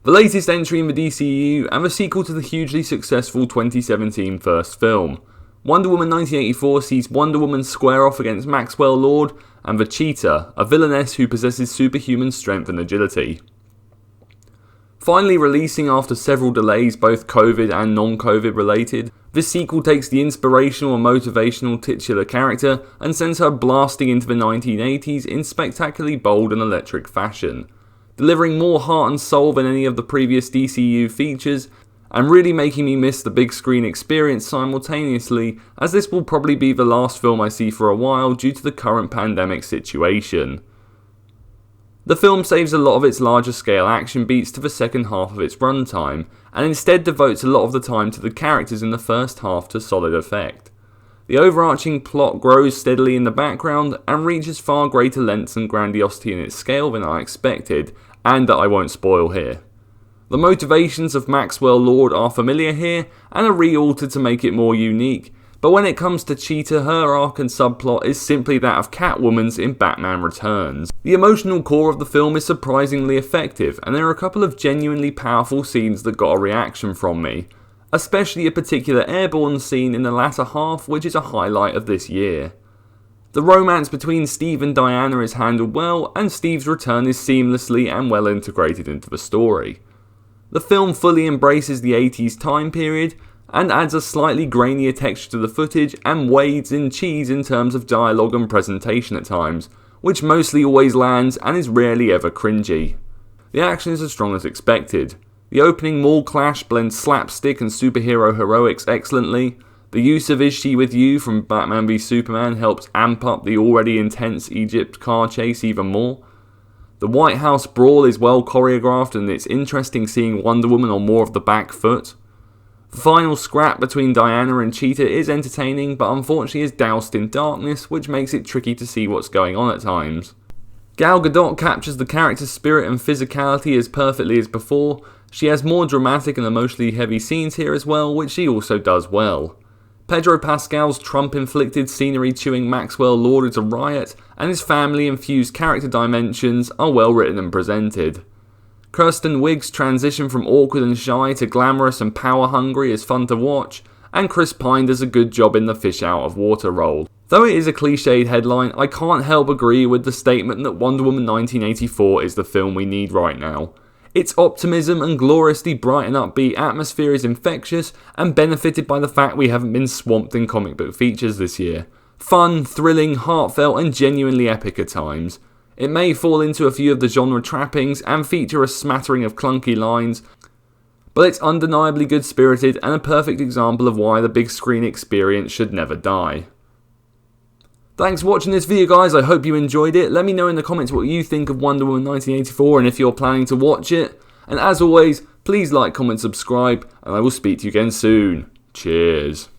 the latest entry in the DCEU and the sequel to the hugely successful 2017 first film. Wonder Woman 1984 sees Wonder Woman square off against Maxwell Lord and the Cheetah, a villainess who possesses superhuman strength and agility. Finally releasing after several delays, both COVID and non-COVID related, this sequel takes the inspirational and motivational titular character and sends her blasting into the 1980s in spectacularly bold and electric fashion, delivering more heart and soul than any of the previous DCU features, and really making me miss the big screen experience simultaneously, as this will probably be the last film I see for a while due to the current pandemic situation. The film saves a lot of its larger scale action beats to the second half of its runtime, and instead devotes a lot of the time to the characters in the first half to solid effect. The overarching plot grows steadily in the background and reaches far greater lengths and grandiosity in its scale than I expected, and that I won't spoil here. The motivations of Maxwell Lord are familiar here and are re-altered to make it more unique, but when it comes to Cheetah, her arc and subplot is simply that of Catwoman's in Batman Returns. The emotional core of the film is surprisingly effective, and there are a couple of genuinely powerful scenes that got a reaction from me, especially a particular airborne scene in the latter half which is a highlight of this year. The romance between Steve and Diana is handled well, and Steve's return is seamlessly and well integrated into the story. The film fully embraces the 80s time period, and adds a slightly grainier texture to the footage and wades in cheese in terms of dialogue and presentation at times, which mostly always lands and is rarely ever cringy. The action is as strong as expected. The opening mall clash blends slapstick and superhero heroics excellently. The use of Is She With You from Batman v Superman helps amp up the already intense Egypt car chase even more. The White House brawl is well choreographed, and it's interesting seeing Wonder Woman on more of the back foot. The final scrap between Diana and Cheetah is entertaining, but unfortunately is doused in darkness, which makes it tricky to see what's going on at times. Gal Gadot captures the character's spirit and physicality as perfectly as before. She has more dramatic and emotionally heavy scenes here as well, which she also does well. Pedro Pascal's Trump-inflicted scenery-chewing Maxwell Lord is a riot, and his family-infused character dimensions are well written and presented. Kirsten Wiig's transition from awkward and shy to glamorous and power-hungry is fun to watch, and Chris Pine does a good job in the fish-out-of-water role. Though it is a cliched headline, I can't help agree with the statement that Wonder Woman 1984 is the film we need right now. Its optimism and gloriously bright and upbeat atmosphere is infectious and benefited by the fact we haven't been swamped in comic book features this year. Fun, thrilling, heartfelt and genuinely epic at times. It may fall into a few of the genre trappings and feature a smattering of clunky lines, but it's undeniably good-spirited and a perfect example of why the big screen experience should never die. Thanks for watching this video, guys. I hope you enjoyed it. Let me know in the comments what you think of Wonder Woman 1984 and if you're planning to watch it. And as always, please like, comment, subscribe, and I will speak to you again soon. Cheers.